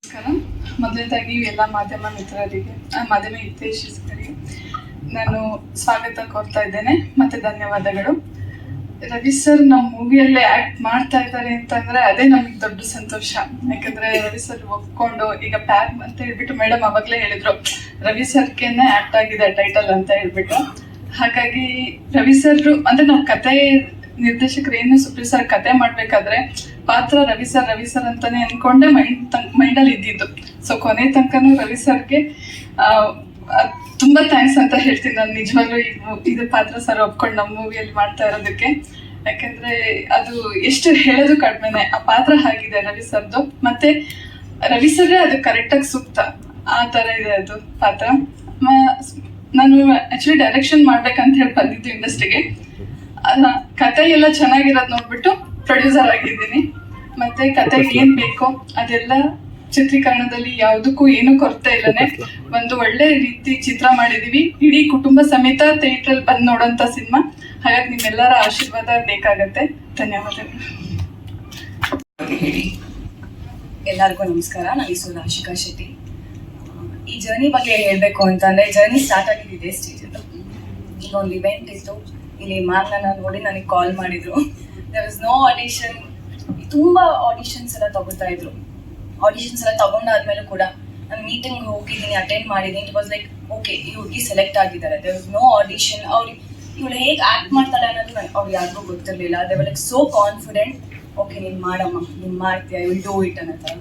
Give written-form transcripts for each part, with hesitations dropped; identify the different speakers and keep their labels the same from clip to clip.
Speaker 1: ನಮಸ್ಕಾರ. ಮೊದಲನೇದಾಗಿ ಎಲ್ಲ ಮಾಧ್ಯಮ ಮಿತ್ರರಿಗೆ, ಮಾಧ್ಯಮ ಹಿತೈಷಿಗಳಿಗೆ ನಾನು ಸ್ವಾಗತ ಕೋರ್ತಾ ಇದ್ದೇನೆ ಮತ್ತೆ ಧನ್ಯವಾದಗಳು. ರವಿ ಸರ್ ನಮ್ಮ ಮೂವಿಯಲ್ಲೇ ಆಕ್ಟ್ ಮಾಡ್ತಾ ಇದ್ದಾರೆ ಅಂತಂದ್ರೆ ಅದೇ ನಮಗೆ ದೊಡ್ಡ ಸಂತೋಷ. ಯಾಕಂದ್ರೆ ರವಿ ಸರ್ ಒಪ್ಕೊಂಡು ಈಗ ಪ್ಯಾಕ್ ಅಂತ ಹೇಳ್ಬಿಟ್ಟು ಮೇಡಮ್ ಅವಾಗಲೇ ಹೇಳಿದ್ರು ರವಿ ಸರ್ಗೆನೆ ಆಕ್ಟ್ ಆಗಿದೆ ಟೈಟಲ್ ಅಂತ ಹೇಳ್ಬಿಟ್ಟು. ಹಾಗಾಗಿ ರವಿ ಸರ್ ಅಂದ್ರೆ ನಾವು ಕತೆ ನಿರ್ದೇಶಕರು ಏನು ಸುಪ್ರೀತ್ ಸರ್ ಕತೆ ಮಾಡ್ಬೇಕಾದ್ರೆ ಪಾತ್ರ ರವಿ ಸರ್ ಅಂತಾನೆ ಅನ್ಕೊಂಡೆ ಮೈಂಡಲ್ಲಿ ಇದ್ದಿದ್ದು. ಸೊ ಕೊನೆ ತನಕನೂ ರವಿ ಸರ್ಗೆ ತುಂಬಾ ಥ್ಯಾಂಕ್ಸ್ ಅಂತ ಹೇಳ್ತೀನಿ ನಾನು ನಿಜವಾಗ್ಲೂ. ಇದು ಪಾತ್ರ ಸರ್ ಒಪ್ಕೊಂಡು ನಮ್ಮ ಮೂವಿಯಲ್ಲಿ ಮಾಡ್ತಾ ಇರೋದಕ್ಕೆ. ಯಾಕಂದ್ರೆ ಅದು ಎಷ್ಟು ಹೇಳೋದು ಕಡಿಮೆನೆ, ಆ ಪಾತ್ರ ಆಗಿದೆ ರವಿ ಸರ್ದು. ಮತ್ತೆ ರವಿ ಸರ್ರೇ ಅದು ಕರೆಕ್ಟಾಗಿ ಸೂಕ್ತ, ಆ ತರ ಇದೆ ಅದು ಪಾತ್ರ. ನಾನು ಆಕ್ಚುಲಿ ಡೈರೆಕ್ಷನ್ ಮಾಡ್ಬೇಕಂತ ಹೇಳಿ ಬಂದಿದ್ದು ಇಂಡಸ್ಟ್ರಿಗೆ. ಕತೆ ಎಲ್ಲ ಚೆನ್ನಾಗಿರೋದು ನೋಡ್ಬಿಟ್ಟು ಪ್ರೊಡ್ಯೂಸರ್ ಆಗಿದ್ದೀನಿ. ಮತ್ತೆ ಕತೆಗೆ ಏನ್ ಬೇಕೋ ಅದೆಲ್ಲ ಚಿತ್ರೀಕರಣದಲ್ಲಿ ಯಾವುದಕ್ಕೂ ಏನು ಕೊರತೆ ಇಲ್ಲನೆ ಒಂದು ಒಳ್ಳೆ ರೀತಿ ಚಿತ್ರ ಮಾಡಿದೀವಿ. ಇಡೀ ಕುಟುಂಬ ಸಮೇತ ಥಿಯೇಟರ್ ಬಂದು ನೋಡೋಂತ ಸಿನಿಮಾ. ಹಾಗಾಗಿ ನಿಮ್ಮೆಲ್ಲರ ಆಶೀರ್ವಾದ ಬೇಕಾಗತ್ತೆ. ಧನ್ಯವಾದಗಳು.
Speaker 2: ಎಲ್ಲರಿಗೂ ನಮಸ್ಕಾರ. ನನ್ನ ಹೆಸರು ರಾಶಿಕಾ ಶೆಟ್ಟಿ. ಈ ಜರ್ನಿ ಬಗ್ಗೆ ಹೇಳ್ಬೇಕು ಅಂತಂದ್ರೆ ಜರ್ನಿ ಸ್ಟಾರ್ಟ್ ಆಗಿದ್ದೆ ಸ್ಟೇಜ್ ಅದು. ಈಗ ಒಂದು ಇವೆಂಟ್ ಇತ್ತು, ಇಲ್ಲಿ ಮ್ಯಾಮ್ ನನ್ನ ನೋಡಿ ನನಗೆ ಕಾಲ್ ಮಾಡಿದ್ರು. There was no audition. ತುಂಬಾ ಆಡಿಷನ್ಸ್ ಎಲ್ಲ ತಗೋತಾ ಇದ್ರು. ಆಡಿಷನ್ಸ್ ಎಲ್ಲ ತಗೊಂಡಾದ್ಮೇಲೂ ಕೂಡ ನಾನು ಮೀಟಿಂಗ್ ಹೋಗಿದ್ದೀನಿ, ಅಟೆಂಡ್ ಮಾಡಿದ್ದೀನಿ. ಇಟ್ ವಾಸ್ ಲೈಕ್ ಓಕೆ, ಈ ಹುಡುಗಿ ಸೆಲೆಕ್ಟ್ ಆಗಿದ್ದಾರೆ. There was no audition. ಇವಳು ಹೇಗೆ ಆಕ್ಟ್ ಮಾಡ್ತಾಳೆ ಅನ್ನೋದು ಅವ್ರಿಗೆ ಯಾರಿಗೂ ಗೊತ್ತಿರಲಿಲ್ಲ. They were like so confident. Okay ನೀನು ಮಾಡಮ್ಮ, ನೀನು ಮಾಡ್ತೀಯ, ವಿಲ್ ಡೂ ಇಟ್ ಅನ್ನೋ ಥರ.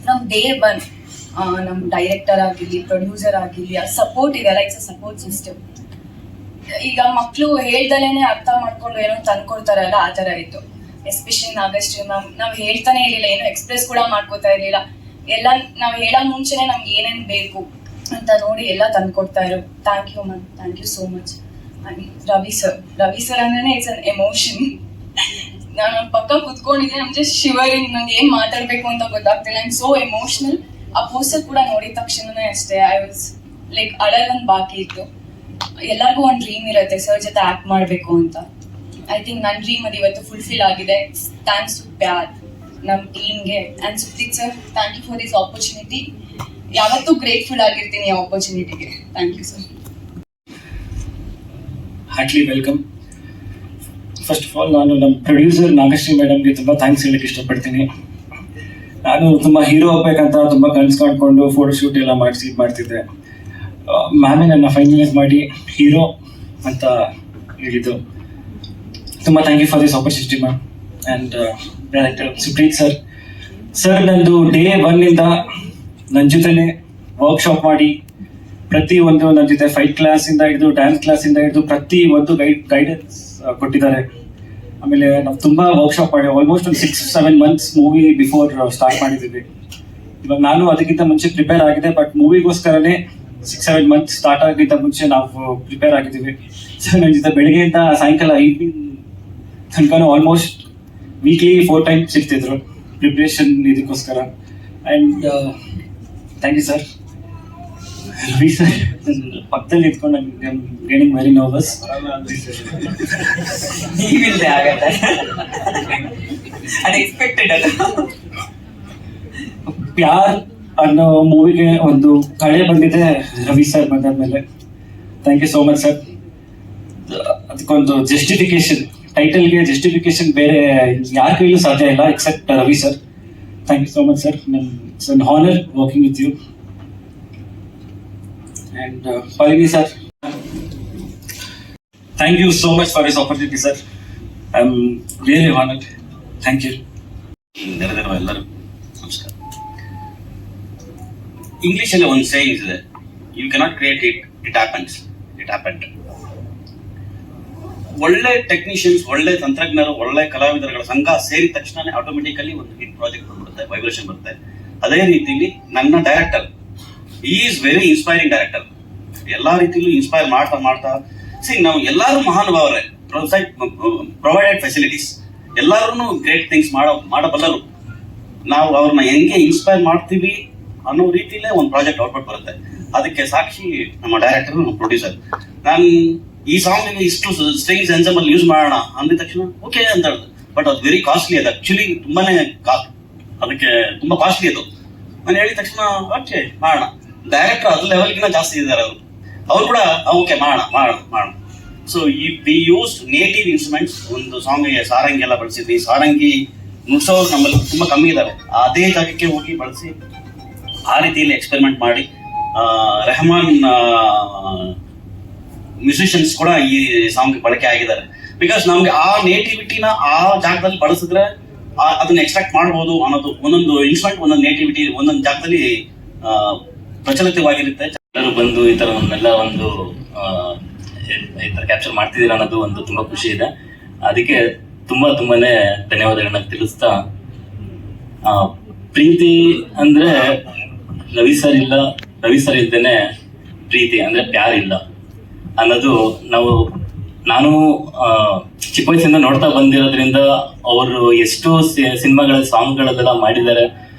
Speaker 2: ನಮ್ಮ ಡೇ ಒನ್ ನಮ್ಮ ಡೈರೆಕ್ಟರ್ ಆಗಿರಲಿ, ಪ್ರೊಡ್ಯೂಸರ್ ಆಗಿರಲಿ, ಆ ಸಪೋರ್ಟ್ ಇದೆಯಲ್ಲ, ಇಟ್ಸ್ ಅ ಸಪೋರ್ಟ್ ಸಿಸ್ಟಮ್. ಈಗ ಮಕ್ಕಳು ಹೇಳ್ದಲೇನೆ ಅರ್ಥ ಮಾಡ್ಕೊಂಡು ಏನೋ ತಂದ್ಕೊಡ್ತಾರಲ್ಲ, ಆ ಥರ ಇತ್ತು. ಎಸ್ಪೆಷಲಿ ನಾಗಶ್ರೀ ಮ್ಯಾಮ್, ನಾವು ಹೇಳ್ತಾನೆ ಇರಲಿಲ್ಲ, ಏನೋ ಎಕ್ಸ್ಪ್ರೆಸ್ ಕೂಡ ಮಾಡ್ಕೋತಾ ಇರಲಿಲ್ಲ. ಎಲ್ಲ ನಾವು ಹೇಳೋ ಮುಂಚೆನೆ ನಮ್ಗೆ ಏನೇನು ಬೇಕು ಅಂತ ನೋಡಿ ಎಲ್ಲ ತಂದ್ಕೊಡ್ತಾ ಇರೋ. Thank you ma'am, thank you so much. Ravi sir ಅಂದ್ರೆ ಇಟ್ಸ್ ಅನ್ ಎಮೋಷನ್. ನಾನು ಪಕ್ಕ ಕುತ್ಕೊಂಡಿದ್ದೆ, ನಮ್ ಜಸ್ಟ್ ಶಿವರಿಂಗ್, ನಂಗೆ ಏನ್ ಮಾತಾಡ್ಬೇಕು ಅಂತ ಗೊತ್ತಾಗ್ತಿಲ್ಲ. I am so emotional. ಆ ಪೋಸ್ಟರ್ ಕೂಡ ನೋಡಿದ ತಕ್ಷಣನೇ ಅಷ್ಟೇ ಐ ವಾಸ್ ಲೈಕ್ ಅಳಲೊಂದು ಬಾಕಿ ಇತ್ತು. ಎಲ್ಲರಿಗೂ ಒಂದು ಡ್ರೀಮ್ ಇರುತ್ತೆ ಸರ್ ಜೊತೆ ಆಕ್ಟ್ ಮಾಡಬೇಕು ಅಂತ. ಐ ಥಿಂಕ್ ನನ್ನ ಡ್ರೀಮ್ ಅದು ಇವತ್ತು ಫುಲ್ಫಿಲ್ ಆಗಿದೆ. ಥ್ಯಾಂಕ್ಸ್ ಟು ಪ್ಯಾರ್, ನಮ್ಮ ಟೀಮ್ಗೆ and Supreeth sir. Thank you for this opportunity. ಯಾವತ್ತೂ ಗ್ರೇಟ್ಫುಲ್ ಆಗಿರ್ತೀನಿ ಆ ಆಪರ್ಚುನಿಟಿಗೆ. Thank you sir.
Speaker 3: Heartily welcome. First of all ನಾನು ನಮ್ಮ ಪ್ರೊಡ್ಯೂಸರ್ ನಾಗಶ್ರೀ ಮೇಡಮ್ಗೆ ತುಂಬ ಥ್ಯಾಂಕ್ಸ್ ಹೇಳಕ್ಕೆ ಇಷ್ಟಪಡ್ತೀನಿ. ನಾನು ತುಂಬ ಹೀರೋ ಹೋಗ್ಬೇಕಂತ ತುಂಬ ಕನಸು ಕಾಣ್ಕೊಂಡು ಫೋಟೋಶೂಟ್ ಎಲ್ಲ ಮಾಡ್ತಿದ್ದೆ. ಮ್ಯಾಮೇ ನನ್ನ ಫೈನಲೈಸ್ ಮಾಡಿ ಹೀರೋ ಅಂತ ಹೇಳಿದ್ದು. ತುಂಬ thank you for this opportunity ma'am. And director Supreeth sir ನಂದು ಡೇ ಒನ್ನಿಂದ ನನ್ನ ಜೊತೆನೇ ವರ್ಕ್ಶಾಪ್ ಮಾಡಿ ಪ್ರತಿಯೊಂದು ನನ್ನ ಜೊತೆ ಫೈಟ್ ಕ್ಲಾಸಿಂದ ಹಿಡಿದು ಡ್ಯಾನ್ಸ್ ಕ್ಲಾಸಿಂದ ಹಿಡಿದು ಪ್ರತಿಯೊಂದು ಗೈಡೆನ್ಸ್ ಕೊಟ್ಟಿದ್ದಾರೆ. ಆಮೇಲೆ ನಾವು ತುಂಬ ವರ್ಕ್ಶಾಪ್ ಮಾಡಿ ಆಲ್ಮೋಸ್ಟ್ ಒಂದು 6-7 ಮಂತ್ಸ್ ಮೂವಿ ಬಿಫೋರ್ ಸ್ಟಾರ್ಟ್ ಮಾಡಿದ್ದೀವಿ. ಇವಾಗ ನಾನು ಅದಕ್ಕಿಂತ ಮುಂಚೆ ಪ್ರಿಪೇರ್ ಆಗಿದೆ, ಬಟ್ ಮೂವಿಗೋಸ್ಕರನೇ 6-7 ಮಂತ್ಸ್ ಸ್ಟಾರ್ಟ್ ಆಗಿದ್ದ ಮುಂಚೆ ನಾವು ಪ್ರಿಪೇರ್ ಆಗಿದ್ದೀವಿ. ಸೊ ನನ್ನ ಜೊತೆ ಬೆಳಗ್ಗೆಯಿಂದ ಸಾಯಂಕಾಲ ಈವ್ನಿಂಗ್ ತನಕನೂ ಆಲ್ಮೋಸ್ಟ್ ವೀಕ್ಲಿ 4 ಟೈಮ್ಸ್ ಸಿಗ್ತಿದ್ರು ಪ್ರಿಪ್ರೇಷನ್ ಇದಕ್ಕೋಸ್ಕರ. And thank you sir. Ravi sir ಪಕ್ಕದಲ್ಲಿ ಇಟ್ಕೊಂಡು ಗೆಟಿಂಗ್ ವೆರಿ ನರ್ವಸ್.
Speaker 2: ಅನ್ಎಕ್ಸ್ಪೆಕ್ಟೆಡ್ ಅದು.
Speaker 3: ಪ್ಯಾರ್ ಅನ್ನೋ ಮೂವಿಗೆ ಒಂದು ಕಳೆ ಬಂದಿದೆ ರವಿ ಸರ್ ಬಂದಾದ್ಮೇಲೆ. Thank you so much sir. ಅದಕ್ಕೊಂದು ಜಸ್ಟಿಫಿಕೇಶನ್, ಟೈಟಲ್ಗೆ ಜಸ್ಟಿಫಿಕೇಶನ್ ಬೇರೆ ಯಾರ ಕೈಲೂ ಸಾಧ್ಯ ಇಲ್ಲ except Ravi sir. Thank you so much sir. It's an honour working with you. And Palini sir, thank you so much for this opportunity sir. I'm really honored. Thank you.
Speaker 4: ಎಲ್ಲರೂ ನಮಸ್ಕಾರ. ಇಂಗ್ಲಿಷಲ್ಲಿ ಒಂದು ಸೇಯಿಂಗ್ ಇದೆ, you cannot create it, it happened. ಒಳ್ಳೆ technicians, ಒಳ್ಳೆ ತಂತ್ರಜ್ಞರು, ಒಳ್ಳೆ ಕಲಾವಿದರುಗಳ ಸಂಘ ಸೇರಿದ ತಕ್ಷಣ ಆಟೋಮೆಟಿಕಲಿ ಒಂದು ಹಿಟ್ ಪ್ರಾಜೆಕ್ಟ್ ಬಂದ್ಬಿಡುತ್ತೆ, ವೈಬ್ರೇಷನ್ ಬರುತ್ತೆ. ಅದೇ ರೀತಿಲಿ ನನ್ನ director is very inspiring director. ಎಲ್ಲಾ ರೀತಿಯಲ್ಲೂ ಇನ್ಸ್ಪೈರ್ ಮಾಡ್ತಾ ನಾವು ಎಲ್ಲರೂ ಮಹಾನುಭಾವರೇ. ಪ್ರೊವೈಡೆಡ್ ಫೆಸಿಲಿಟೀಸ್, ಎಲ್ಲರೂ ಗ್ರೇಟ್ ಥಿಂಗ್ಸ್ ಮಾಡಬಲ್ಲರು. ನಾವು ಅವ್ರನ್ನ ಹೆಂಗೆ ಇನ್ಸ್ಪೈರ್ ಮಾಡ್ತೀವಿ ಅನ್ನೋ ರೀತಿಲೇ ಒಂದು ಪ್ರಾಜೆಕ್ಟ್ ಔಟ್ಪುಟ್ ಬರುತ್ತೆ. ಅದಕ್ಕೆ ಸಾಕ್ಷಿ ನಮ್ಮ ಡೈರೆಕ್ಟರ್, ನಮ್ಮ ಪ್ರೊಡ್ಯೂಸರ್. ನಾನು ಈ ಸಾಂಗ್ ಇಷ್ಟು ಸ್ಟ್ರಿಂಗ್ಸ್ ಎನ್ಸೆಂಬಲ್ ಯೂಸ್ ಮಾಡೋಣ ಅಂದಿದ ತಕ್ಷಣ ಓಕೆ ಅಂತ ಹೇಳಿದ್ರು. ಬಟ್ ಅದು ವೆರಿ ಕಾಸ್ಟ್ಲಿ. ಅದು ಆಕ್ಚುಲಿ ತುಂಬಾನೇ ಅದಕ್ಕೆ ತುಂಬಾ ಕಾಸ್ಟ್ಲಿ ಅದು. ನಾನು ಹೇಳಿದ ತಕ್ಷಣ ಓಕೆ ಮಾಡೋಣ. ಡೈರೆಕ್ಟರ್ ಅದು ಲೆವೆಲ್ಗಿನ ಜಾಸ್ತಿ ಇದ್ದಾರೆ ಅವ್ರು ಕೂಡ ಓಕೆ ಮಾಡೋಣ. So we use native instruments. ಒಂದು ಸಾಂಗ್ಗೆ ಸಾರಂಗಿ ಎಲ್ಲ ಬಳಸಿದ್ವಿ. ಸಾರಂಗಿ ನುಡ್ಸೋರು ನಮ್ಮಲ್ಲಿ ತುಂಬಾ ಕಮ್ಮಿ ಇದ್ದಾರೆ. ಅದೇ ಜಾಗಕ್ಕೆ ಹೋಗಿ ಬಳಸಿ ಆ ರೀತಿಯಲ್ಲಿ ಎಕ್ಸ್ಪೆರಿಮೆಂಟ್ ಮಾಡಿ ರೆಹಮಾನ್ ಮ್ಯೂಸಿಷಿಯನ್ಸ್ ಕೂಡ ಈ ಸಾಂಗ್ ಬಳಕೆ ಆಗಿದ್ದಾರೆ. ಬಿಕಾಸ್ ನಮ್ಗೆ ಆ ನೇಟಿವಿಟಿನ ಆ ಜಾಗದಲ್ಲಿ ಬಳಸಿದ್ರೆ ಅದನ್ನ ಎಕ್ಸ್ಟ್ರಾಕ್ಟ್ ಮಾಡ್ಬೋದು ಅನ್ನೋದು. ಒಂದೊಂದು ಇನ್ಸ್ಟ್ರೂಮೆಂಟ್ ಒಂದೊಂದು ನೇಟಿವಿಟಿ ಒಂದೊಂದು ಜಾಗದಲ್ಲಿ ಪ್ರಚಲಿತವಾಗಿರುತ್ತೆ.
Speaker 5: ಎಲ್ಲರೂ ಬಂದು ಈ ತರ ನಮ್ಮೆಲ್ಲ ಒಂದು ಈ ತರ ಕ್ಯಾಪ್ಚರ್ ಮಾಡ್ತಿದ್ದೀರ ಅನ್ನೋದು ಒಂದು ತುಂಬಾ ಖುಷಿ ಇದೆ. ಅದಕ್ಕೆ ತುಂಬಾನೇ ಧನ್ಯವಾದಗಳನ್ನ ತಿಳಿಸ್ತಾ, ಪ್ರೀತಿ ಅಂದ್ರೆ ರವಿ ಸರ್ ಇಲ್ದೇನೆ ಪ್ರೀತಿ ಅಂದ್ರೆ ಪ್ಯಾರ್ ಇಲ್ಲ ಅನ್ನೋದು ನಾನು ಚಿಕ್ಕ ವಯಸ್ಸಿಂದ ನೋಡ್ತಾ ಬಂದಿರೋದ್ರಿಂದ ಅವರು ಎಷ್ಟು ಸಿನಿಮಾಗಳ ಸಾಂಗ್ಗಳಲ್ಲೆಲ್ಲ ಮಾಡಿದ್ದಾರೆ.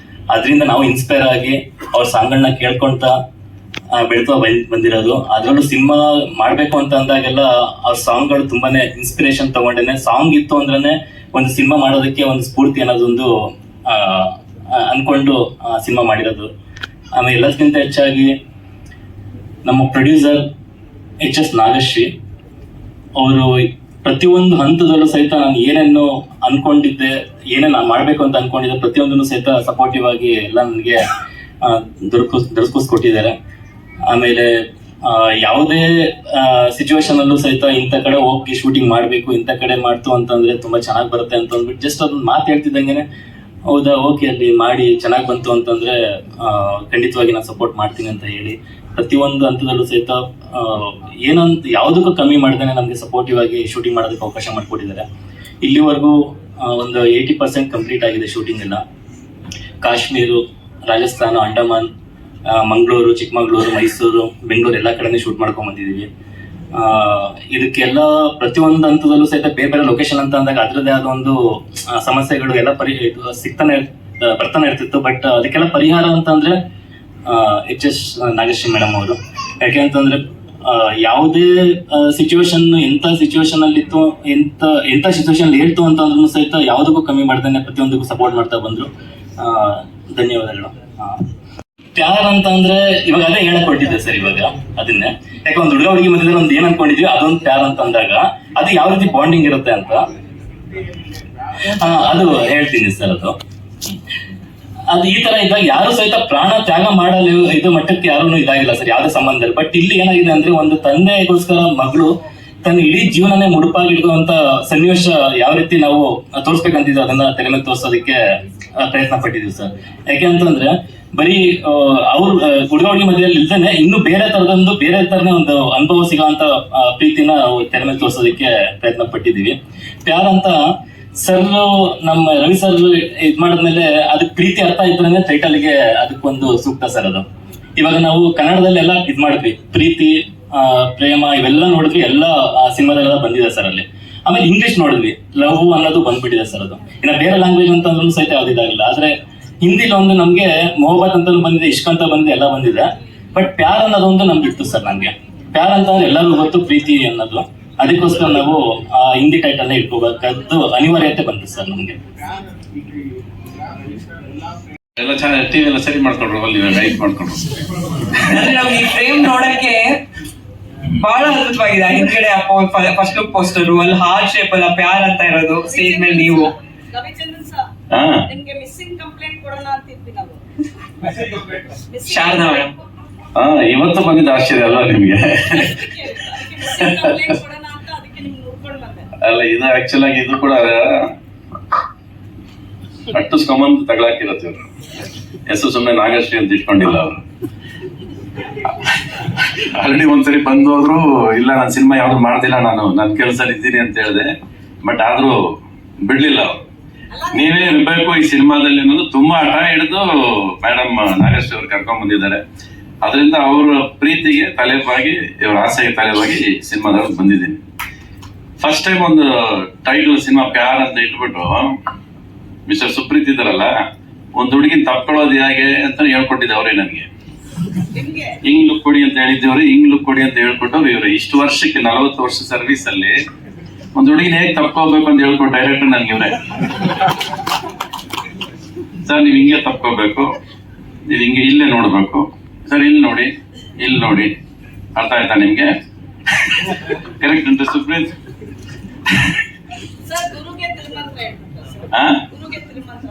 Speaker 5: ಅದರಿಂದ ನಾವು ಇನ್ಸ್ಪೈರ್ ಆಗಿ ಅವ್ರ ಸಾಂಗ್ಗಳನ್ನ ಕೇಳ್ಕೊಂತ ಬೆಳ್ತಾ ಬಂದಿರೋದು. ಅದರಲ್ಲೂ ಸಿನಿಮಾ ಮಾಡ್ಬೇಕು ಅಂತ ಅಂದಾಗೆಲ್ಲ ಅವ್ರ ಸಾಂಗ್ಗಳು ತುಂಬಾನೇ ಇನ್ಸ್ಪಿರೇಷನ್ ತಗೊಂಡೇನೆ. ಸಾಂಗ್ ಇತ್ತು ಅಂದ್ರೇನೆ ಒಂದು ಸಿನಿಮಾ ಮಾಡೋದಕ್ಕೆ ಒಂದು ಸ್ಫೂರ್ತಿ ಅನ್ನೋದೊಂದು ಅನ್ಕೊಂಡು ಸಿನಿಮಾ ಮಾಡಿರೋದು. ಆಮೇಲೆ ಎಲ್ಲದಕ್ಕಿಂತ ಹೆಚ್ಚಾಗಿ ನಮ್ಮ ಪ್ರೊಡ್ಯೂಸರ್ HS ನಾಗಶ್ರೀ ಅವರು ಪ್ರತಿಯೊಂದು ಹಂತದಲ್ಲೂ ಸಹಿತ ನಾನು ಏನೇನು ಅನ್ಕೊಂಡಿದ್ದೆ, ಏನೇನು ಮಾಡ್ಬೇಕು ಅಂತ ಅನ್ಕೊಂಡಿದ್ದೆ ಪ್ರತಿಯೊಂದನ್ನು ಸಹಿತ ಸಪೋರ್ಟಿವ್ ಆಗಿ ಎಲ್ಲ ನನಗೆ ದೊರಕಿಸ್ಕೊಟ್ಟಿದ್ದಾರೆ. ಆಮೇಲೆ ಯಾವುದೇ ಸಿಚುವೇಶನ್ ಅಲ್ಲೂ ಸಹಿತ ಇಂಥ ಕಡೆ ಹೋಗಿ ಶೂಟಿಂಗ್ ಮಾಡಬೇಕು, ಇಂಥ ಕಡೆ ಮಾಡ್ತು ಅಂತಂದ್ರೆ ತುಂಬಾ ಚೆನ್ನಾಗಿ ಬರುತ್ತೆ ಅಂತ ಅಂದ್ಬಿಟ್ಟು ಜಸ್ಟ್ ಅದನ್ನ ಮಾತು ಹೇಳ್ತಿದ್ದಂಗೆನೆ ಹೌದಾ ಓಕೆ ಅಲ್ಲಿ ಮಾಡಿ ಚೆನ್ನಾಗಿ ಬಂತು ಅಂತಂದ್ರೆ ಖಂಡಿತವಾಗಿ ನಾನು ಸಪೋರ್ಟ್ ಮಾಡ್ತೀನಿ ಅಂತ ಹೇಳಿ ಪ್ರತಿಯೊಂದು ಹಂತದಲ್ಲೂ ಸಹಿತ ಏನಂತ ಯಾವುದಕ್ಕೂ ಕಮ್ಮಿ ಮಾಡ್ದೇನೆ ನಮಗೆ ಸಪೋರ್ಟಿವ್ ಆಗಿ ಶೂಟಿಂಗ್ ಮಾಡೋದಕ್ಕೆ ಅವಕಾಶ ಮಾಡಿಕೊಟ್ಟಿದ್ದಾರೆ. ಇಲ್ಲಿವರೆಗೂ ಒಂದು 80% ಕಂಪ್ಲೀಟ್ ಆಗಿದೆ ಶೂಟಿಂಗ್ ಎಲ್ಲ. ಕಾಶ್ಮೀರು, ರಾಜಸ್ಥಾನ, ಅಂಡಮಾನ್, ಮಂಗಳೂರು, ಚಿಕ್ಕಮಗಳೂರು, ಮೈಸೂರು, ಬೆಂಗಳೂರು ಎಲ್ಲ ಕಡೆನೇ ಶೂಟ್ ಮಾಡ್ಕೊಂಡ್ ಬಂದಿದ್ದೀವಿ. ಇದಕ್ಕೆಲ್ಲ ಪ್ರತಿಯೊಂದು ಹಂತದಲ್ಲೂ ಸಹಿತ ಬೇರೆ ಬೇರೆ ಲೊಕೇಶನ್ ಅಂತ ಅಂದಾಗ ಅದರದ್ದೇ ಆದ ಒಂದು ಸಮಸ್ಯೆಗಳು ಎಲ್ಲ ಬರ್ತಾನೆ ಇರ್ತಿತ್ತು. ಬಟ್ ಅದಕ್ಕೆಲ್ಲ ಪರಿಹಾರ ಅಂತಂದ್ರೆ HS ನಾಗಶ್ರೀ ಮೇಡಮ್ ಅವರು. ಯಾಕೆ ಅಂತಂದ್ರೆ ಯಾವುದೇ ಸಿಚುವೇಶನ್ ಎಂತ ಸಿಚುವೇಶನ್ ಅಲ್ಲಿ ಇತ್ತು, ಎಂತ ಸಿಚುವೇಶನ್ ಹೇಳ್ತು ಅಂತಂದ್ರೂ ಸಹಿತ ಯಾವುದಕ್ಕೂ ಕಮ್ಮಿ ಮಾಡ್ದೇನೆ ಪ್ರತಿಯೊಂದಕ್ಕೂ ಸಪೋರ್ಟ್ ಮಾಡ್ತಾ ಬಂದ್ರು. ಧನ್ಯವಾದಗಳು. ಪ್ಯಾರ್ ಅಂತ ಅಂದ್ರೆ ಇವಾಗ ಅದೇ ಹೇಳಕ್ ಕೊಟ್ಟಿದ್ದೆ ಸರ್. ಇವಾಗ ಅದನ್ನೇ ಯಾಕೆ ಒಂದು ಹುಡುಗಿ ಮಧ್ಯದಲ್ಲಿ ಒಂದು ಏನ್ ಅನ್ಕೊಂಡಿದ್ವಿ ಅದೊಂದು ಪ್ಯಾರ್ ಅಂತ ಅಂದಾಗ ಅದು ಯಾವ ರೀತಿ ಬಾಂಡಿಂಗ್ ಇರುತ್ತೆ ಅಂತ ಅದು ಹೇಳ್ತೀನಿ ಸರ್. ಅದು ಈ ತರ ಇದ್ದಾಗ ಯಾರು ಸಹಿತ ಪ್ರಾಣ ತ್ಯಾಗ ಮಾಡಲು ಇದು ಮಟ್ಟಕ್ಕೆ ಯಾರು ಇದಾಗಿಲ್ಲ ಸರ್ ಯಾವುದೇ ಸಂಬಂಧದಲ್ಲಿ. ಬಟ್ ಇಲ್ಲಿ ಏನಾಗಿದೆ ಅಂದ್ರೆ ಒಂದು ತಂದೆಗೋಸ್ಕರ ಮಗಳು ತನ್ನ ಇಡೀ ಜೀವನನೇ ಮುಡುಪಾಗಿಡುವಂತ ಸನ್ನಿವೇಶ ಯಾವ ರೀತಿ ನಾವು ತೋರಿಸ್ಬೇಕಂತಿದ್ವಿ ಅದನ್ನ ತೆರೆ ಮೇಲೆ ತೋರ್ಸೋದಕ್ಕೆ ಪ್ರಯತ್ನ ಪಟ್ಟಿದ್ವಿ ಸರ್. ಯಾಕೆ ಅಂತಂದ್ರೆ ಬರೀ ಅವ್ರು ಹುಡುಗಿ ಮಧ್ಯದಲ್ಲಿ ಇಲ್ದೇನೆ ಇನ್ನು ಬೇರೆ ತರನೇ ಒಂದು ಅನುಭವ ಸಿಗೋಂತ ಪ್ರೀತಿನ ತೆರೆ ಮೇಲೆ ತೋರ್ಸೋದಕ್ಕೆ ಪ್ರಯತ್ನ ಪಟ್ಟಿದೀವಿ. ಪ್ಯಾರ್ ಅಂತ ಸರ್ ನಮ್ಮ ರವಿ ಸರ್ ಇದ್ ಮಾಡಿದ್ಮೇಲೆ ಅದಕ್ಕೆ ಪ್ರೀತಿ ಅರ್ಥ ಇದ್ರೇನೆ ಟೈಟಲ್ಗೆ ಅದಕ್ಕೊಂದು ಸೂಕ್ತ ಸರ್ ಅದು. ಇವಾಗ ನಾವು ಕನ್ನಡದಲ್ಲೆಲ್ಲ ಇದ್ ಮಾಡಿದ್ವಿ, ಪ್ರೀತಿ, ಪ್ರೇಮ ಇವೆಲ್ಲ ನೋಡಿದ್ವಿ, ಎಲ್ಲ ಸಿನಿಮಾದಲ್ಲೆಲ್ಲ ಬಂದಿದೆ ಸರ್ ಅಲ್ಲಿ. ಆಮೇಲೆ ಇಂಗ್ಲಿಷ್ ನೋಡಿದ್ವಿ, ಲವ್ ಅನ್ನೋದು ಬಂದ್ಬಿಟ್ಟಿದೆ ಸರ್ ಅದು. ಇನ್ನ ಬೇರೆ ಲ್ಯಾಂಗ್ವೇಜ್ ಅಂತಂದ್ರೂ ಸಹಿತ ಯಾವ್ದಿದಾಗಿಲ್ಲ. ಆದ್ರೆ ಹಿಂದಿಲಿ ಒಂದು ನಮ್ಗೆ ಮೊಹಬ್ಬತ್ ಅಂತ ಬಂದಿದೆ, ಇಷ್ಕ್ ಅಂತ ಬಂದಿದೆ, ಎಲ್ಲ ಬಂದಿದೆ. ಬಟ್ ಪ್ಯಾರ್ ಅನ್ನೋದೊಂದು ನಮ್ಗೆ ಇತ್ತು ಸರ್. ನಮ್ಗೆ ಪ್ಯಾರ್ ಅಂತ ಅಂದ್ರೆ ಎಲ್ಲರಿಗೂ ಗೊತ್ತು ಪ್ರೀತಿ ಅನ್ನೋದು. ಅದಕ್ಕೋಸ್ಕರ ನಾವು ಆ ಹಿಂದಿ ಟೈಟಲ್ ಇಟ್ಕೋಬೇಕಾದ್ದು ಅನಿವಾರ್ಯತೆ ಬಂತು ಸರ್ ನಮ್ಗೆ.
Speaker 6: ಎಲ್ಲ ಚೆನ್ನಾಗಿ ಟಿವಿ ಎಲ್ಲ ಸರಿ ಮಾಡ್ಕೊಂಡ್ರು, ಅಲ್ಲಿ ಲೈಟ್ ಮಾಡ್ಕೊಂಡ್ರು.
Speaker 7: ನಮ್ಗೆ ಈ ಫ್ರೇಮ್ ನೋಡಕ್ಕೆ ಬಹಳ ಅದ್ಭುತವಾಗಿದೆ. ಹಿಂದ್ಗಡೆ ಫಸ್ಟ್ ಲುಕ್ ಪೋಸ್ಟರ್ ಅಲ್ಲಿ ಹಾರ್ಟ್ ಶೇಪ್ ಅಲ್ಲ ಪ್ಯಾರ್ ಅಂತ ಇರೋದು, ಸ್ಟೇಜ್ ಮೇಲೆ ನೀವು.
Speaker 8: ನಿಮ್ಗೆ ಮಿಸ್ಸಿಂಗ್ ಕಂಪ್ಲೇಂಟ್ ಕೊಡೋಣ ಅಂತಿದ್ವಿ ನಾವು.
Speaker 7: ಶಾರದಾ ಮೇಡಮ್
Speaker 6: ಇವತ್ತು ಬಂದಿದ್ದ ಆಶ್ಚರ್ಯ ಅಲ್ವಾ ನಿಮ್ಗೆ? ಅಲ್ಲ, ಇದು ಆಕ್ಚುಲ್ ಆಗಿ ಇದು ಕೂಡ ಅಟ್ಟಿಸ್ಕೊಂಬಂದು ತಗೊಳಕಿರತ್ತೆ ಇವ್ರು. ಹೆಸರು ಸುಮ್ಮನೆ ನಾಗಶ್ರೀ ಅಂತ ಇಟ್ಕೊಂಡಿಲ್ಲ ಅವರು. ಆಲ್ರೆಡಿ ಒಂದ್ಸರಿ ಬಂದು ಹೋದ್ರು, ಇಲ್ಲ ನಾನು ಸಿನಿಮಾ ಯಾವ್ದು ಮಾಡ್ತಿಲ್ಲ, ನನ್ನ ಕೆಲಸ ಇದ್ದೀನಿ ಅಂತ ಹೇಳಿದೆ. ಬಟ್ ಆದ್ರೂ ಬಿಡ್ಲಿಲ್ಲ ಅವ್ರು. ನೀವೇ ಇರ್ಬೇಕು ಈ ಸಿನಿಮಾದಲ್ಲಿ ಅನ್ನೋದು ತುಂಬಾ ಹಠ ಹಿಡಿದು ಮೇಡಮ್ ನಾಗಶ್ರೀ ಅವ್ರು ಕರ್ಕೊಂಡ್ ಬಂದಿದ್ದಾರೆ. ಅದರಿಂದ ಅವ್ರ ಪ್ರೀತಿಗೆ ತಲೆಬಾಗಿ, ಇವ್ರ ಆಸೆಗೆ ತಲೆಬಾಗಿ ಸಿನಿಮಾದಲ್ಲಿ ಬಂದಿದ್ದೀನಿ. ಫಸ್ಟ್ ಟೈಮ್ ಒಂದು ಟೈಟಲ್ ಸಿನಿಮಾ ಪ್ಯಾರ್ ಅಂತ ಇಟ್ಬಿಟ್ಟು ಮಿಸ್ಟರ್ ಸುಪ್ರೀತ್ ಇದ್ದಾರಲ್ಲ, ಒಂದ್ ಹುಡುಗಿನ ತಪ್ಕೊಳ್ಳೋದು ಹೇಗೆ ಅಂತ ಹೇಳ್ಕೊಟ್ಟಿದ್ದೆ ಅವರೇ ನನಗೆ. ಹಿಂಗ್ ಲುಕ್ ಕೊಡಿ ಅಂತ ಹೇಳಿದ್ದೇವ್ರಿ, ಹಿಂಗ್ ಲುಕ್ ಕೊಡಿ ಅಂತ ಹೇಳ್ಕೊಟ್ಟವ್ರು ಇವ್ರು. ಇಷ್ಟು ವರ್ಷಕ್ಕೆ 40 ವರ್ಷ ಸರ್ವಿಸ್ ಅಲ್ಲಿ ಒಂದ್ ಹುಡುಗಿನ ಹೇಗೆ ತಪ್ಕೋಬೇಕು ಅಂತ ಹೇಳ್ಕೊಟ್ಟು ಡೈರೆಕ್ಟರ್ ನನ್ಗೆ ಇವ್ರೆ. ಸರ್ ನೀವ್ ಹಿಂಗೆ ತಪ್ಕೋಬೇಕು, ಇದು ಹಿಂಗೆ ಇಲ್ಲೇ ನೋಡ್ಬೇಕು ಸರ್, ಇಲ್ಲಿ ನೋಡಿ ಅರ್ಥ ಆಯ್ತಾ ನಿಮ್ಗೆ? ಕರೆಕ್ಟ್ ಉಂಟು ಸುಪ್ರೀತ್?
Speaker 8: ಸರ್ ಗುರುಗೆ ತಿರುಮಂತ್ರ ಹೇಳ್ಬಿಟ್ಟು
Speaker 6: ಹಾ
Speaker 8: ಗುರುಗೆ ತಿರುಮಂತ್ರ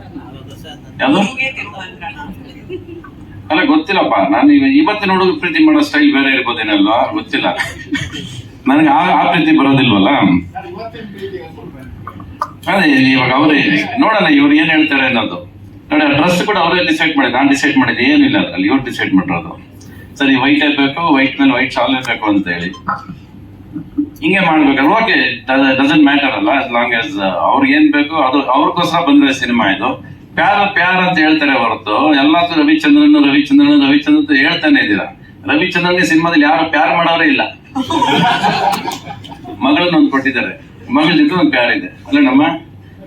Speaker 6: ಯಾವುದು?
Speaker 7: ಗುರುಗೆ ತಿರುಮಂತ್ರಣ.
Speaker 6: ಅಲ್ಲ ಗೊತ್ತಿಲ್ಲಪ್ಪ, ನಾನು ಇವತ್ತಿನ ಹುಡುಗ ಪ್ರೀತಿ ಮಾಡೋ ಸ್ಟೈಲ್ ಬೇರೆ ಇರ್ಬೋದೇನಲ್ವಾ, ಗೊತ್ತಿಲ್ಲ ನನಗೆ. ಆ ಪ್ರೀತಿ ಬರೋದಿಲ್ವಲ್ಲ. ಅದೇ ಇವಾಗ ಅವರೇ ನೋಡೋಣ ಇವ್ರು ಏನ್ ಹೇಳ್ತಾರೆ ಅನ್ನೋದು. ನೋಡಿ ಡ್ರೆಸ್ ಕೂಡ ಅವರೇ ಡಿಸೈಡ್ ಮಾಡಿದ್ದು, ನಾನು ಡಿಸೈಡ್ ಮಾಡಿದ್ದು ಏನಿಲ್ಲ ಅದ್ರಲ್ಲಿ, ಇವ್ರು ಡಿಸೈಡ್ ಮಾಡಿರೋದು. ಸರಿ ವೈಟ್ ಇರ್ಬೇಕು, ವೈಟ್ ಮೇಲೆ ವೈಟ್ ಶಾಲ್ ಇರ್ಬೇಕು ಅಂತ ಹೇಳಿ ಹಿಂಗೆ ಮಾಡ್ಬೇಕಲ್ಲ. ಓಕೆ, ಡಸಂಟ್ ಮ್ಯಾಟರ್ ಅಲ್ಲ, as long as ಅವ್ರಿಗೆ ಏನ್ ಬೇಕು ಅದು ಅವ್ರಿಗೋಸ್ಕರ ಬಂದ್ರೆ ಸಿನಿಮಾ ಇದು. ಪ್ಯಾರ್ ಅಂತ ಹೇಳ್ತಾರೆ ಹೊರತು ಎಲ್ಲಾದ್ರೂ ರವಿಚಂದ್ರನ್ ಅಂತ ಹೇಳ್ತಾನೆ ಇದ್ದೀರಾ. ರವಿಚಂದ್ರನ್ಗೆ ಸಿನಿಮಾದಲ್ಲಿ ಯಾರು ಪ್ಯಾರ್ ಮಾಡೋರೇ ಇಲ್ಲ. ಮಗಳನ್ನ ಒಂದು ಕೊಟ್ಟಿದ್ದಾರೆ, ಮಗಳ ಜೊತೆ ಒಂದು ಪ್ಯಾರ್ ಇದೆ ಅಲ್ಲ ನಮ್ಮ.